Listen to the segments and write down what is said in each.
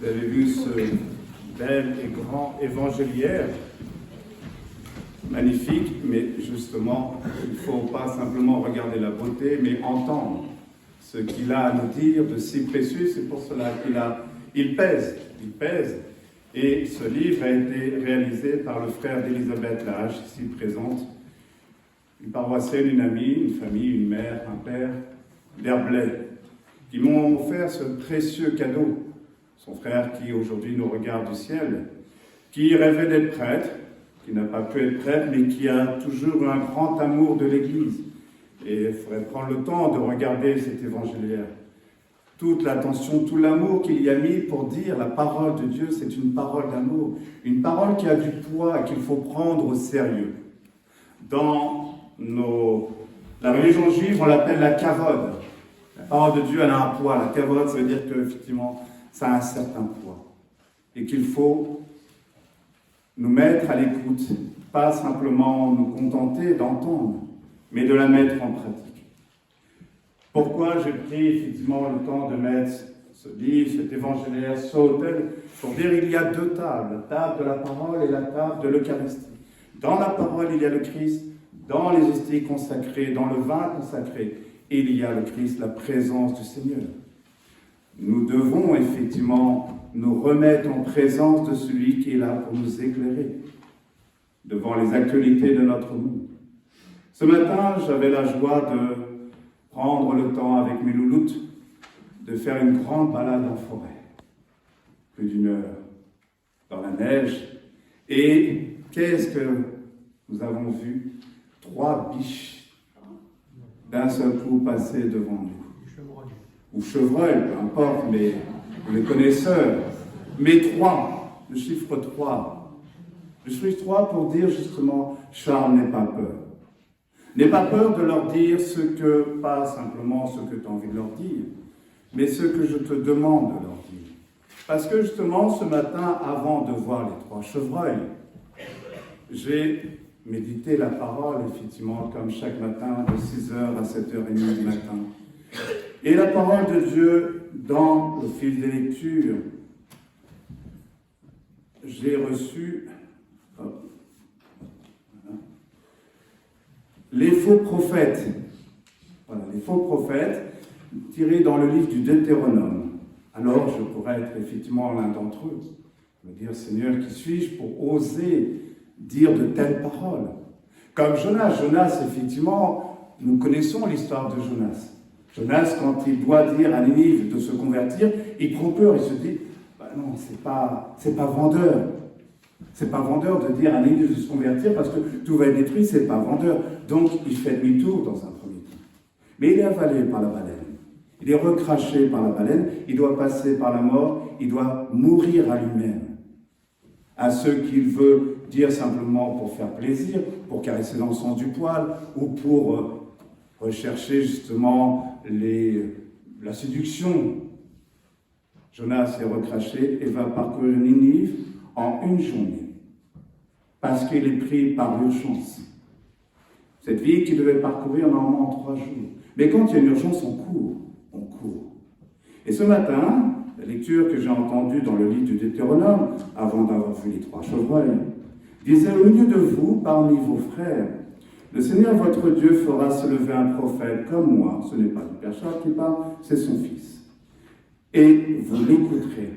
Vous avez vu ce bel et grand évangéliaire, magnifique, mais justement, il ne faut pas simplement regarder la beauté, mais entendre ce qu'il a à nous dire de si précieux. C'est pour cela qu'il pèse. Et ce livre a été réalisé par le frère d'Elisabeth Lage, ici présente, une paroissienne, une amie, une famille, une mère, un père d'Herblay, qui m'ont offert ce précieux cadeau. Son frère qui aujourd'hui nous regarde du ciel, qui rêvait d'être prêtre, qui n'a pas pu être prêtre, mais qui a toujours eu un grand amour de l'Église. Et il faudrait prendre le temps de regarder cet évangéliaire. Toute l'attention, tout l'amour qu'il y a mis pour dire la parole de Dieu, c'est une parole d'amour, une parole qui a du poids et qu'il faut prendre au sérieux. Dans la religion juive, on l'appelle la kavod. La parole de Dieu, elle a un poids. La kavod, ça veut dire qu'effectivement, ça a un certain poids. Et qu'il faut nous mettre à l'écoute, pas simplement nous contenter d'entendre, mais de la mettre en pratique. Pourquoi j'ai pris effectivement le temps de mettre ce livre, cet évangéliaire, ce autel, pour dire qu'il y a deux tables, la table de la parole et la table de l'Eucharistie. Dans la parole, il y a le Christ, dans les hosties consacrées, dans le vin consacré, il y a le Christ, la présence du Seigneur. Nous devons effectivement nous remettre en présence de celui qui est là pour nous éclairer devant les actualités de notre monde. Ce matin, j'avais la joie de prendre le temps avec mes louloutes de faire une grande balade en forêt, plus d'1 heure, dans la neige. Et qu'est-ce que nous avons vu? 3 biches d'un seul coup passer devant nous. Ou chevreuil, peu importe, mais les connaisseurs. Mais 3, le chiffre 3. Le chiffre 3 pour dire justement, Charles, n'aie pas peur. N'aie pas peur de leur dire pas simplement ce que tu as envie de leur dire, mais ce que je te demande de leur dire. Parce que justement, ce matin, avant de voir les 3 chevreuils, j'ai médité la parole, effectivement, comme chaque matin, de 6h à 7h30 du matin. Et la parole de Dieu, dans le fil des lectures, j'ai reçu les faux prophètes. Voilà, les faux prophètes, tirés dans le livre du Deutéronome. Alors, je pourrais être effectivement l'un d'entre eux. Me dire, Seigneur, qui suis-je pour oser dire de telles paroles? Comme Jonas. Jonas, effectivement, nous connaissons l'histoire de Jonas. Jonas, quand il doit dire à Ninive de se convertir, il prend peur, il se dit, non, c'est pas vendeur. C'est pas vendeur de dire à Ninive de se convertir parce que tout va être détruit, c'est pas vendeur. Donc, il fait demi-tour dans un premier temps. Mais il est avalé par la baleine. Il est recraché par la baleine, il doit passer par la mort, il doit mourir à lui-même. À ceux qu'il veut dire simplement pour faire plaisir, pour caresser l'encens du poil, ou pour rechercher justement la séduction. Jonas est recraché et va parcourir Ninive en 1 journée, parce qu'il est pris par l'urgence. Cette vie qu'il devait parcourir normalement en 3 jours. Mais quand il y a une urgence, on court. Et ce matin, la lecture que j'ai entendue dans le livre du Deutéronome, avant d'avoir vu les 3 chevreuils, disait, au milieu de vous, parmi vos frères, le Seigneur votre Dieu fera se lever un prophète comme moi. Ce n'est pas le Père Charles qui parle, c'est son fils. Et vous l'écouterez.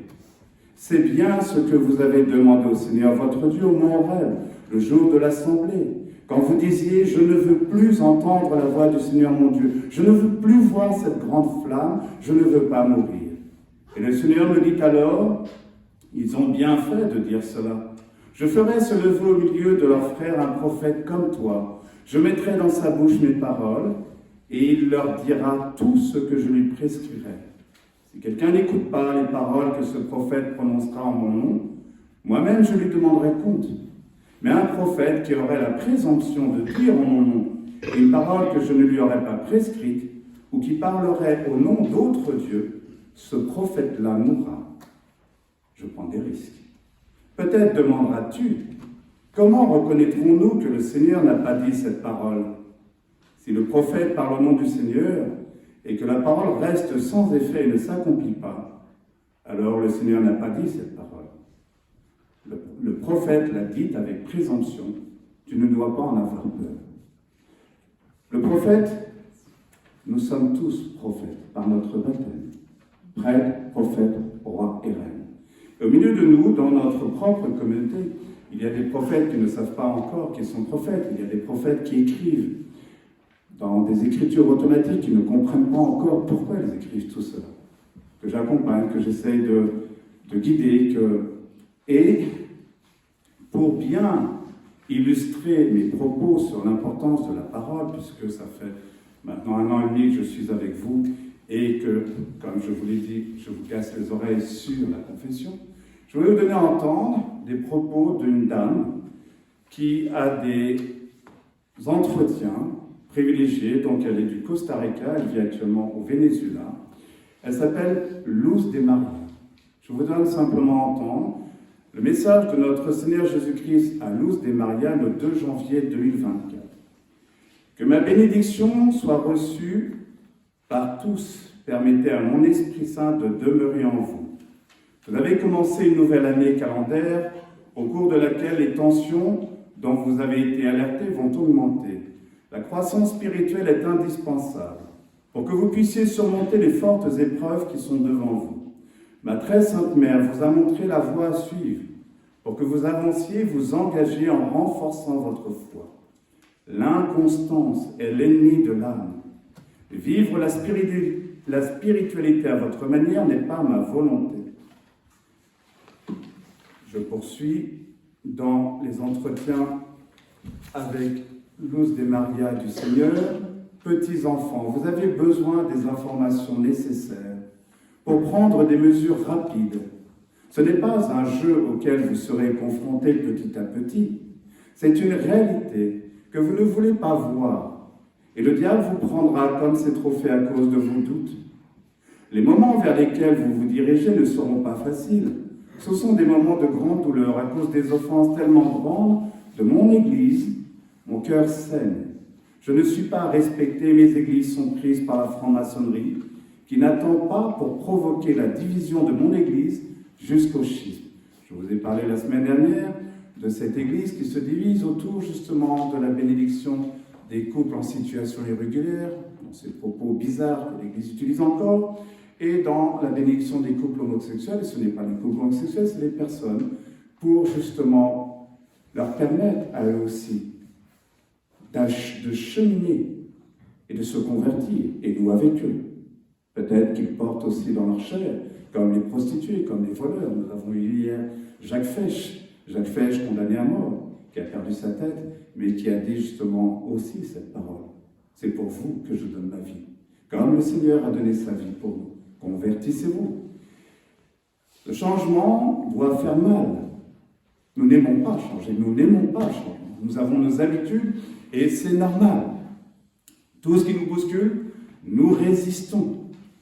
C'est bien ce que vous avez demandé au Seigneur votre Dieu au mont Horeb, le jour de l'assemblée. Quand vous disiez, je ne veux plus entendre la voix du Seigneur mon Dieu, je ne veux plus voir cette grande flamme, je ne veux pas mourir. Et le Seigneur me dit alors, ils ont bien fait de dire cela. Je ferai se lever au milieu de leurs frères un prophète comme toi. Je mettrai dans sa bouche mes paroles, et il leur dira tout ce que je lui prescrirai. Si quelqu'un n'écoute pas les paroles que ce prophète prononcera en mon nom, moi-même je lui demanderai compte. Mais un prophète qui aurait la présomption de dire en mon nom une parole que je ne lui aurais pas prescrite, ou qui parlerait au nom d'autres dieux, ce prophète-là mourra. Je prends des risques. Peut-être demanderas-tu, comment reconnaîtrons-nous que le Seigneur n'a pas dit cette parole? Si le prophète parle au nom du Seigneur, et que la parole reste sans effet et ne s'accomplit pas, Alors le Seigneur n'a pas dit cette parole. Le prophète l'a dit avec présomption, tu ne dois pas en avoir peur. Le prophète, nous sommes tous prophètes par notre baptême. Prêtres, prophètes, rois et reines. Et au milieu de nous, dans notre propre communauté, il y a des prophètes qui ne savent pas encore qu'ils sont prophètes. Il y a des prophètes qui écrivent dans des écritures automatiques, qui ne comprennent pas encore pourquoi ils écrivent tout cela. Que j'accompagne, que j'essaye de guider. Et pour bien illustrer mes propos sur l'importance de la parole, puisque ça fait maintenant 1 an et demi que je suis avec vous, et que, comme je vous l'ai dit, je vous casse les oreilles sur la confession, je voulais vous donner à entendre des propos d'une dame qui a des entretiens privilégiés. Donc elle est du Costa Rica, elle vit actuellement au Venezuela. Elle s'appelle Luz de Maria. Je vous donne simplement à entendre le message de notre Seigneur Jésus-Christ à Luz de Maria le 2 janvier 2024. Que ma bénédiction soit reçue par tous, permettez à mon Esprit Saint de demeurer en vous. Vous avez commencé une nouvelle année calendaire au cours de laquelle les tensions dont vous avez été alertés vont augmenter. La croissance spirituelle est indispensable pour que vous puissiez surmonter les fortes épreuves qui sont devant vous. Ma très sainte mère vous a montré la voie à suivre pour que vous avanciez, vous engagiez en renforçant votre foi. L'inconstance est l'ennemi de l'âme. Vivre la spiritualité à votre manière n'est pas ma volonté. Je poursuis dans les entretiens avec Luz de Maria du Seigneur. Petits enfants, vous avez besoin des informations nécessaires pour prendre des mesures rapides. Ce n'est pas un jeu auquel vous serez confrontés petit à petit. C'est une réalité que vous ne voulez pas voir. Et le diable vous prendra comme ses trophées à cause de vos doutes. Les moments vers lesquels vous vous dirigez ne seront pas faciles. Ce sont des moments de grande douleur à cause des offenses tellement grandes de mon Église. Mon cœur saigne. Je ne suis pas respecté, mes églises sont prises par la franc-maçonnerie, qui n'attend pas pour provoquer la division de mon Église jusqu'au schisme. Je vous ai parlé la semaine dernière de cette Église qui se divise autour justement de la bénédiction des couples en situation irrégulière, dans ces propos bizarres que l'Église utilise encore, et dans la bénédiction des couples homosexuels. Et ce n'est pas les couples homosexuels, c'est les personnes, pour justement leur permettre à eux aussi de cheminer et de se convertir, et nous avec eux. Peut-être qu'ils portent aussi dans leur chair, comme les prostituées, comme les voleurs. Nous avons eu hier Jacques Fesch condamné à mort, qui a perdu sa tête, mais qui a dit justement aussi cette parole. C'est pour vous que je donne ma vie. Comme le Seigneur a donné sa vie pour nous. Convertissez-vous. Le changement doit faire mal. Nous n'aimons pas changer, nous n'aimons pas changer. Nous avons nos habitudes et c'est normal. Tout ce qui nous bouscule, nous résistons.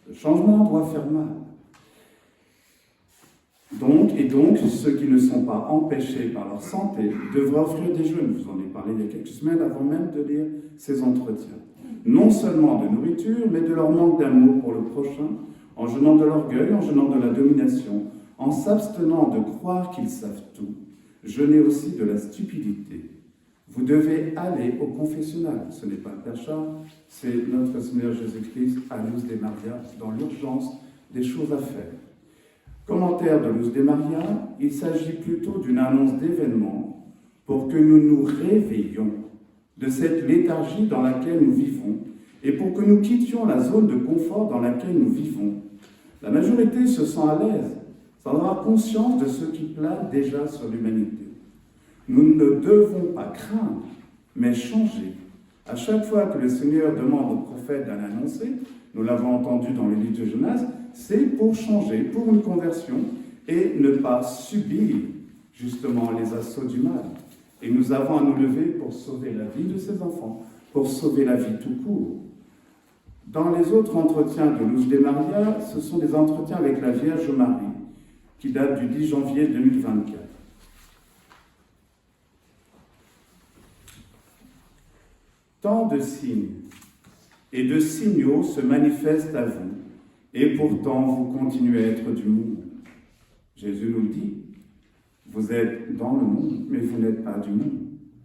Le changement doit faire mal. Donc, ceux qui ne sont pas empêchés par leur santé devraient offrir des jeûnes. Je vous en ai parlé il y a quelques semaines avant même de lire ces entretiens. Non seulement de nourriture, mais de leur manque d'amour pour le prochain, en jeûnant de l'orgueil, en jeûnant de la domination, en s'abstenant de croire qu'ils savent tout. Jeûnez aussi de la stupidité. Vous devez aller au confessionnal. Ce n'est pas le Père Charles, c'est notre Seigneur Jésus-Christ à Luz de Maria, dans l'urgence des choses à faire. Commentaire de Luz de Maria, il s'agit plutôt d'une annonce d'événement pour que nous nous réveillions de cette léthargie dans laquelle nous vivons et pour que nous quittions la zone de confort dans laquelle nous vivons. La majorité se sent à l'aise, sans avoir conscience de ce qui plane déjà sur l'humanité. Nous ne devons pas craindre, mais changer. À chaque fois que le Seigneur demande au prophète d'en annoncer, nous l'avons entendu dans le livre de Jonas, c'est pour changer, pour une conversion, et ne pas subir justement les assauts du mal. Et nous avons à nous lever pour sauver la vie de ces enfants, pour sauver la vie tout court. Dans les autres entretiens de Luz de Maria, ce sont des entretiens avec la Vierge Marie, qui datent du 10 janvier 2024. Tant de signes et de signaux se manifestent à vous, et pourtant vous continuez à être du monde. Jésus nous le dit. Vous êtes dans le monde, mais vous n'êtes pas du monde.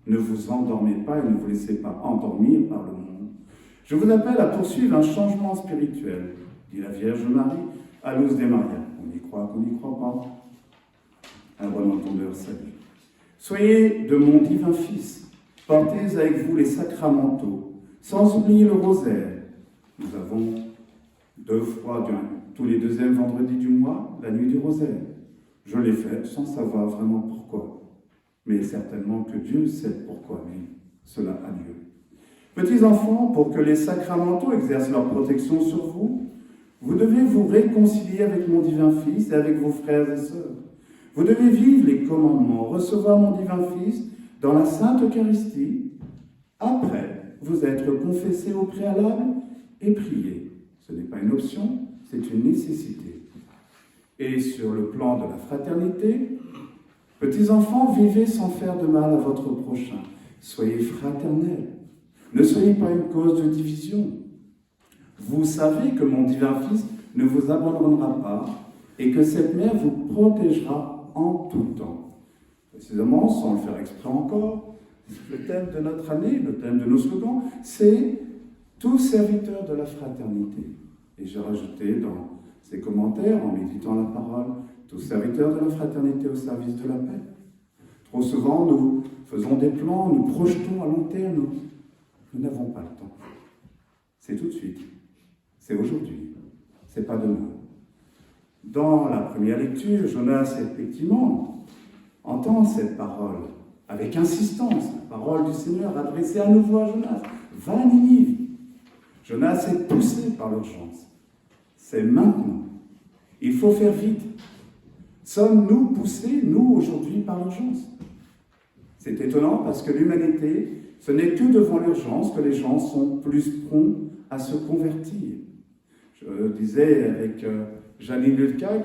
Ne vous endormez pas et ne vous laissez pas endormir par le monde. Je vous appelle à poursuivre un changement spirituel, dit la Vierge Marie à Luz de Maria. On y croit, qu'on n'y croit pas. Un bon entendeur, salut. Soyez de mon divin Fils. Portez avec vous les sacramentaux, sans oublier le rosaire. Nous avons 2 fois, tous les 2e vendredis du mois, la nuit du rosaire. Je l'ai fait sans savoir vraiment pourquoi. Mais certainement que Dieu sait pourquoi cela a lieu. Petits enfants, pour que les sacramentaux exercent leur protection sur vous, vous devez vous réconcilier avec mon divin Fils et avec vos frères et sœurs. Vous devez vivre les commandements, recevoir mon divin Fils dans la Sainte Eucharistie, après vous être confessé au préalable et prier. Ce n'est pas une option, c'est une nécessité. Et sur le plan de la fraternité, petits enfants, vivez sans faire de mal à votre prochain. Soyez fraternels. Ne soyez pas une cause de division. Vous savez que mon divin Fils ne vous abandonnera pas et que cette mère vous protégera en tout temps. Précisément, sans le faire exprès encore, le thème de notre année, le thème de nos slogans, c'est « Tous serviteurs de la fraternité ». Et j'ai rajouté dans ces commentaires, en méditant la parole, « Tous serviteurs de la fraternité au service de la paix ». Trop souvent, nous faisons des plans, nous projetons à long terme, nous n'avons pas le temps. C'est tout de suite, c'est aujourd'hui, c'est pas demain. Dans la première lecture, Jonas, effectivement, entend cette parole avec insistance, la parole du Seigneur adressée à nouveau à Jonas. Va à Ninive. Jonas est poussé par l'urgence. C'est maintenant. Il faut faire vite. Sommes-nous poussés, nous, aujourd'hui, par l'urgence? C'est étonnant parce que l'humanité, ce n'est que devant l'urgence que les gens sont plus prompts à se convertir. Je disais avec Janine Lucas,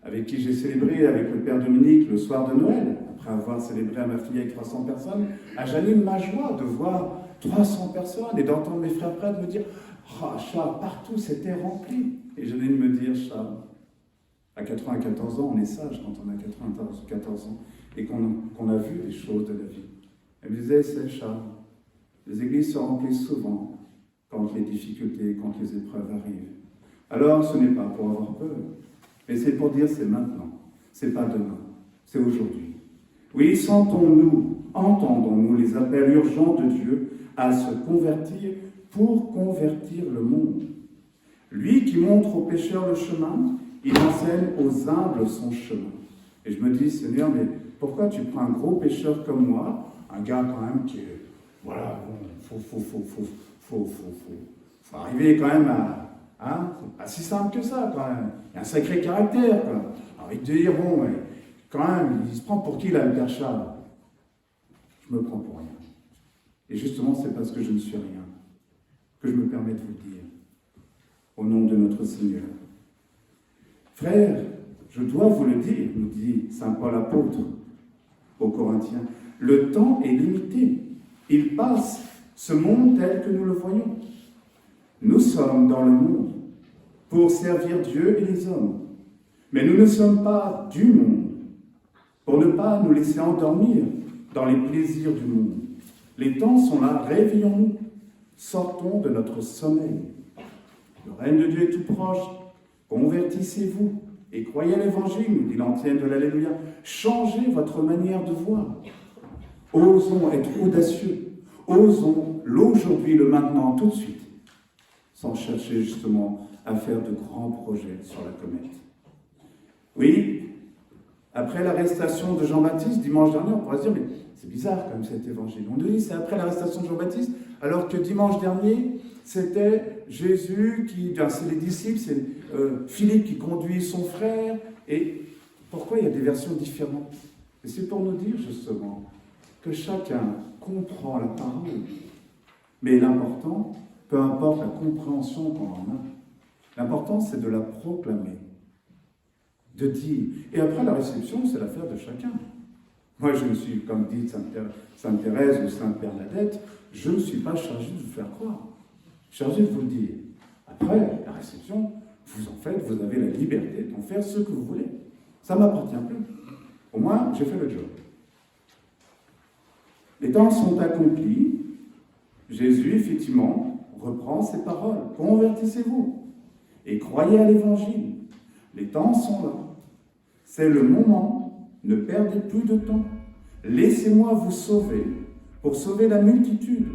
avec qui j'ai célébré avec le Père Dominique le soir de Noël, après avoir célébré à ma fille avec 300 personnes, à Janine, ma joie de voir 300 personnes et d'entendre mes frères prêtres me dire « Ah, Charles, partout c'était rempli !» Et Janine me dire « Charles, à 94 ans, on est sage quand on a 94 ans et qu'on a vu les choses de la vie. » Elle me disait « C'est Charles, les églises se remplissent souvent quand les difficultés, quand les épreuves arrivent. Alors ce n'est pas pour avoir peur, mais c'est pour dire c'est maintenant, c'est pas demain, c'est aujourd'hui. Oui, sentons-nous, entendons-nous les appels urgents de Dieu à se convertir pour convertir le monde. Lui qui montre aux pécheurs le chemin, il enseigne aux humbles son chemin. Et je me dis, Seigneur, mais pourquoi tu prends un gros pécheur comme moi, un gars quand même qui est, voilà, bon, faut arriver quand même à, hein, c'est pas si simple que ça quand même. Il y a un sacré caractère, quoi. Envie de dire, bon, mais quand même, il se prend pour qui là, le Père Charles? Je me prends pour rien. Et justement, c'est parce que je ne suis rien que je me permets de vous le dire, au nom de notre Seigneur. Frères, je dois vous le dire, nous dit saint Paul apôtre aux Corinthiens, le temps est limité. Il passe, ce monde tel que nous le voyons. Nous sommes dans le monde pour servir Dieu et les hommes. Mais nous ne sommes pas du monde pour ne pas nous laisser endormir dans les plaisirs du monde. Les temps sont là, réveillons-nous, sortons de notre sommeil. Le règne de Dieu est tout proche, convertissez-vous et croyez à l'évangile, nous dit l'antienne de l'Alléluia. Changez votre manière de voir. Osons être audacieux, osons l'aujourd'hui, le maintenant, tout de suite, sans chercher justement à faire de grands projets sur la comète. Oui, après l'arrestation de Jean-Baptiste, dimanche dernier, on pourrait se dire, mais c'est bizarre quand même cet évangile. On nous dit, c'est après l'arrestation de Jean-Baptiste, alors que dimanche dernier, c'était Jésus c'est les disciples, c'est Philippe qui conduit son frère. Et pourquoi il y a des versions différentes? Et c'est pour nous dire justement que chacun comprend la parole. Mais l'important, peu importe la compréhension qu'on en a, l'important c'est de la proclamer, de dire. Et après la réception, c'est l'affaire de chacun. Moi, je ne suis, comme dit Sainte Thérèse ou Sainte Bernadette, je ne suis pas chargé de vous faire croire. Chargé de vous le dire. Après la réception, vous en faites, vous avez la liberté d'en faire ce que vous voulez. Ça ne m'appartient plus. Au moins, j'ai fait le job. Les temps sont accomplis. Jésus, effectivement, reprend ces paroles. Convertissez-vous et croyez à l'Évangile. Les temps sont là. C'est le moment. Ne perdez plus de temps. Laissez-moi vous sauver pour sauver la multitude.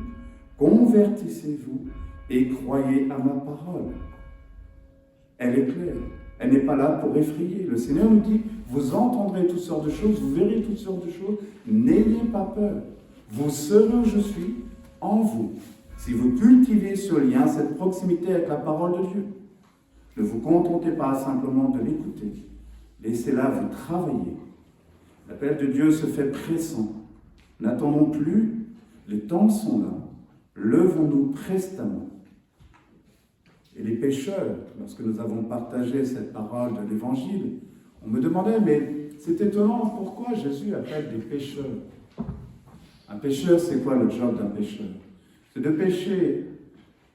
Convertissez-vous et croyez à ma parole. Elle est claire. Elle n'est pas là pour effrayer. Le Seigneur nous dit, vous entendrez toutes sortes de choses, vous verrez toutes sortes de choses. N'ayez pas peur. Vous serez où je suis en vous. Si vous cultivez ce lien, cette proximité avec la parole de Dieu, ne vous contentez pas simplement de l'écouter. Laissez-la vous travailler. L'appel de Dieu se fait pressant. N'attendons plus. Les temps sont là. Levons-nous prestement. Et les pécheurs, lorsque nous avons partagé cette parole de l'Évangile, on me demandait, mais c'est étonnant, pourquoi Jésus appelle des pécheurs? Un pécheur, c'est quoi le job d'un pécheur? C'est de pêcher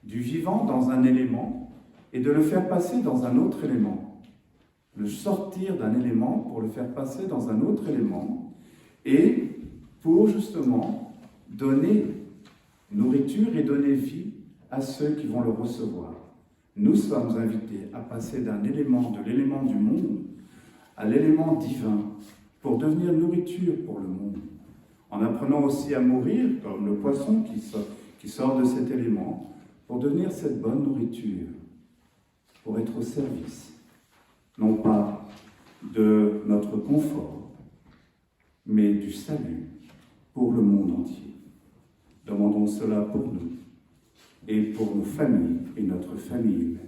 du vivant dans un élément et de le faire passer dans un autre élément. Le sortir d'un élément pour le faire passer dans un autre élément et pour justement donner nourriture et donner vie à ceux qui vont le recevoir. Nous sommes invités à passer de l'élément du monde à l'élément divin pour devenir nourriture pour le monde. En apprenant aussi à mourir, comme le poisson qui sort de cet élément, pour devenir cette bonne nourriture, pour être au service, non pas de notre confort, mais du salut pour le monde entier. Demandons cela pour nous et pour nos familles et notre famille humaine.